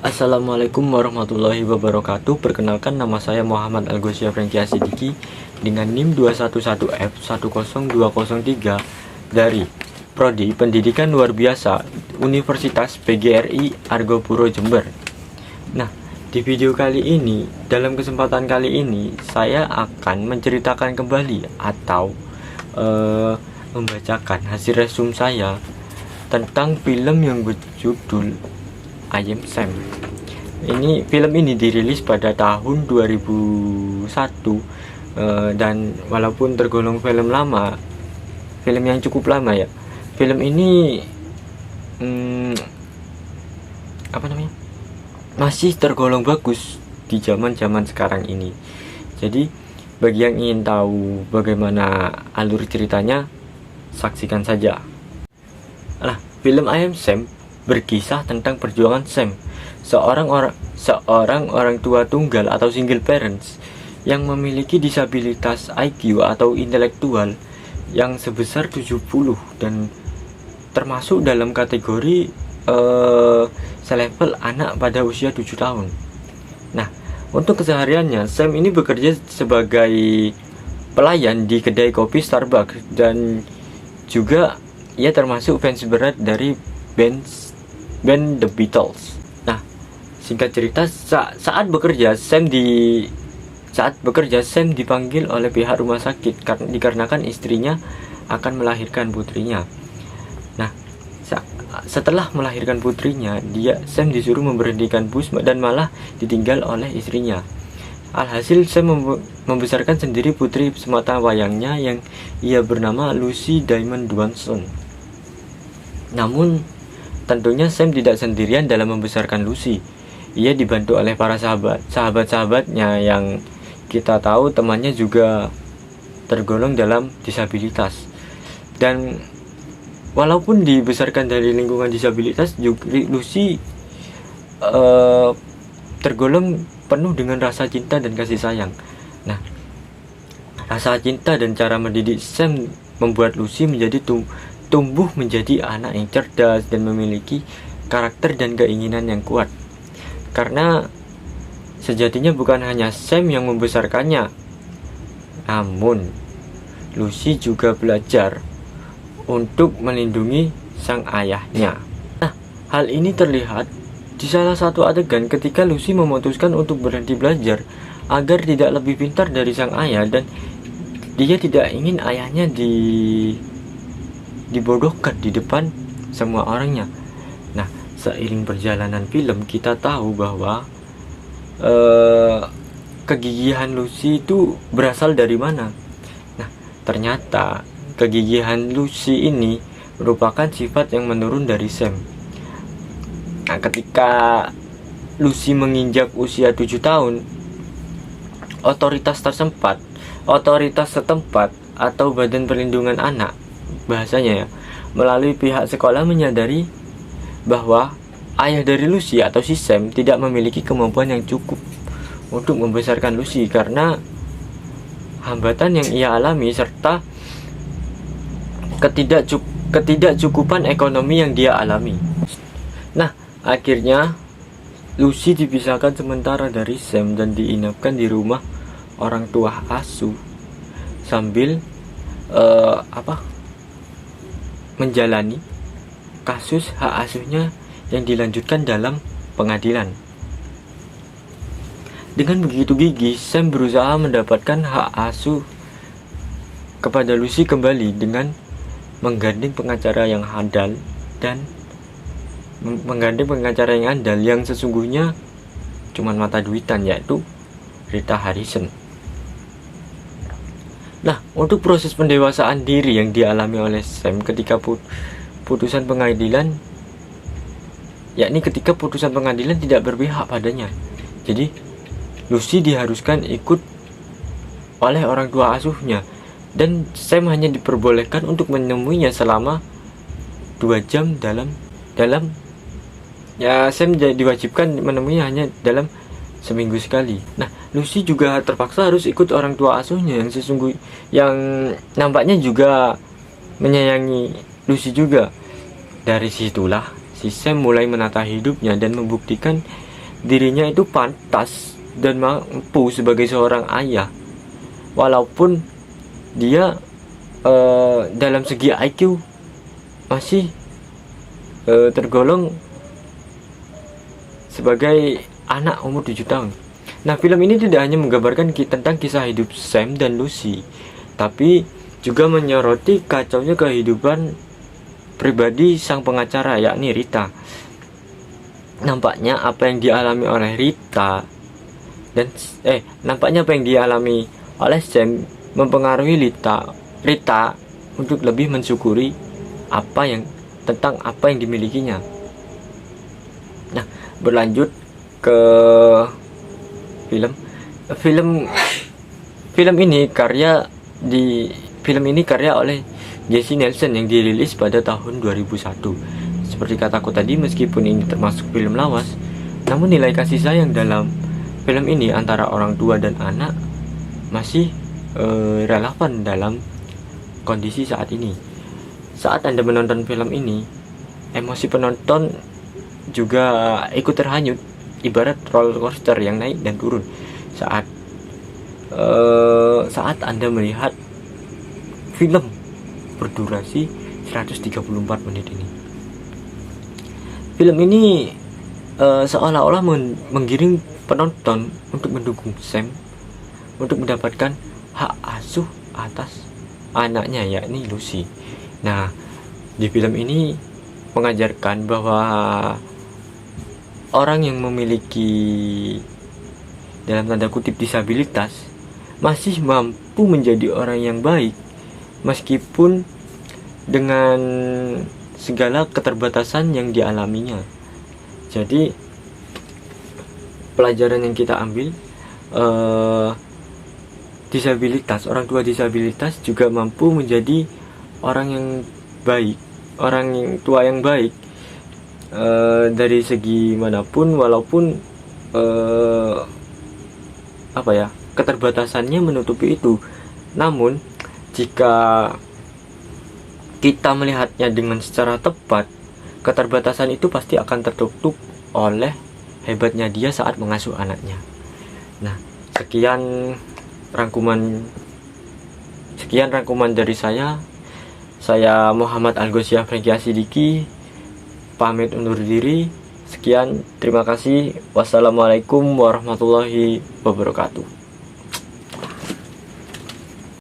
Assalamualaikum warahmatullahi wabarakatuh. Perkenalkan, nama saya Muhammad Al-Ghosya Franky Asidiki dengan NIM 211F10203 dari Prodi Pendidikan Luar Biasa Universitas PGRI Argopuro Jember. Nah, di video kali ini, dalam kesempatan kali ini, saya akan menceritakan kembali atau membacakan hasil resume saya tentang film yang berjudul I Am Sam. Film ini dirilis pada tahun 2001 dan walaupun tergolong film lama, film yang cukup lama ya. Film ini masih tergolong bagus di zaman-zaman sekarang ini. Jadi bagi yang ingin tahu bagaimana alur ceritanya, saksikan saja. Nah, film I Am Sam berkisah tentang perjuangan Sam, seorang orang tua tunggal atau single parents yang memiliki disabilitas IQ atau intelektual yang sebesar 70 dan termasuk dalam kategori selevel anak pada usia 7 tahun. Nah, untuk kesehariannya Sam ini bekerja sebagai pelayan di kedai kopi Starbucks dan juga ia termasuk fans berat dari band The Beatles. Nah, singkat cerita, saat bekerja Sam dipanggil oleh pihak rumah sakit dikarenakan istrinya akan melahirkan putrinya. Nah, setelah melahirkan putrinya, Sam disuruh memberhentikan bus dan malah ditinggal oleh istrinya. Alhasil Sam membesarkan sendiri putri semata wayangnya yang ia bernama Lucy Diamond Dwanson. Namun tentunya Sam tidak sendirian dalam membesarkan Lucy. Ia dibantu oleh para sahabat-sahabatnya yang kita tahu temannya juga tergolong dalam disabilitas. Dan walaupun dibesarkan dari lingkungan disabilitas, juga Lucy tergolong penuh dengan rasa cinta dan kasih sayang. Nah, rasa cinta dan cara mendidik Sam membuat Lucy menjadi tumbuh menjadi anak yang cerdas dan memiliki karakter dan keinginan yang kuat. Karena sejatinya bukan hanya Sam yang membesarkannya, namun Lucy juga belajar untuk melindungi sang ayahnya. Nah, hal ini terlihat di salah satu adegan ketika Lucy memutuskan untuk berhenti belajar agar tidak lebih pintar dari sang ayah, dan dia tidak ingin ayahnya dibodohkan di depan semua orangnya. Nah, seiring perjalanan film kita tahu bahwa kegigihan Lucy itu berasal dari mana. Nah, ternyata kegigihan Lucy ini merupakan sifat yang menurun dari Sam. Nah, ketika Lucy menginjak usia 7 tahun, otoritas setempat atau Badan Perlindungan Anak bahasanya ya, melalui pihak sekolah menyadari bahwa ayah dari Lucy atau si Sam tidak memiliki kemampuan yang cukup untuk membesarkan Lucy karena hambatan yang ia alami serta ketidakcukupan ekonomi yang dia alami. Nah, akhirnya Lucy dipisahkan sementara dari Sam dan diinapkan di rumah orang tua asuh sambil menjalani kasus hak asuhnya yang dilanjutkan dalam pengadilan. Dengan begitu gigih, Sam berusaha mendapatkan hak asuh kepada Lucy kembali dengan menggandeng pengacara yang handal yang sesungguhnya cuma mata duitan, yaitu Rita Harrison. Nah, untuk proses pendewasaan diri yang dialami oleh Sam ketika putusan pengadilan tidak berpihak padanya. Jadi Lucy diharuskan ikut oleh orang tua asuhnya dan Sam hanya diperbolehkan untuk menemuinya selama 2 jam Sam diwajibkan menemuinya hanya dalam seminggu sekali. Nah, Lucy juga terpaksa harus ikut orang tua asuhnya yang nampaknya juga menyayangi Lucy juga. Dari situlah si Sam mulai menata hidupnya dan membuktikan dirinya itu pantas dan mampu sebagai seorang ayah, walaupun dia dalam segi IQ masih tergolong sebagai anak umur 7 tahun. Nah, film ini tidak hanya menggambarkan tentang kisah hidup Sam dan Lucy, tapi juga menyoroti kacaunya kehidupan pribadi sang pengacara, yakni Rita. Nampaknya apa yang dialami oleh Rita dan nampaknya apa yang dialami oleh Sam mempengaruhi Rita untuk lebih mensyukuri tentang apa yang dimilikinya. Nah, berlanjut ke film ini karya oleh Jesse Nelson yang dirilis pada tahun 2001. Seperti kataku tadi, meskipun ini termasuk film lawas, namun nilai kasih sayang dalam film ini antara orang tua dan anak masih relevan dalam kondisi saat ini. Saat Anda menonton film ini, emosi penonton juga ikut terhanyut, ibarat roller coaster yang naik dan turun saat Anda melihat film berdurasi 134 menit ini. Film ini seolah-olah menggiring penonton untuk mendukung Sam untuk mendapatkan hak asuh atas anaknya, yakni Lucy. Nah, di film ini mengajarkan bahwa orang yang memiliki dalam tanda kutip disabilitas masih mampu menjadi orang yang baik meskipun dengan segala keterbatasan yang dialaminya. Jadi pelajaran yang kita ambil, orang tua disabilitas juga mampu menjadi orang yang baik, orang yang tua yang baik dari segi manapun, walaupun keterbatasannya menutupi itu. Namun jika kita melihatnya dengan secara tepat, keterbatasan itu pasti akan tertutup oleh hebatnya dia saat mengasuh anaknya. Nah, sekian rangkuman dari saya Muhammad Al-Ghosyah Franky Asidiki pamit undur diri. Sekian, terima kasih. Wassalamualaikum warahmatullahi wabarakatuh.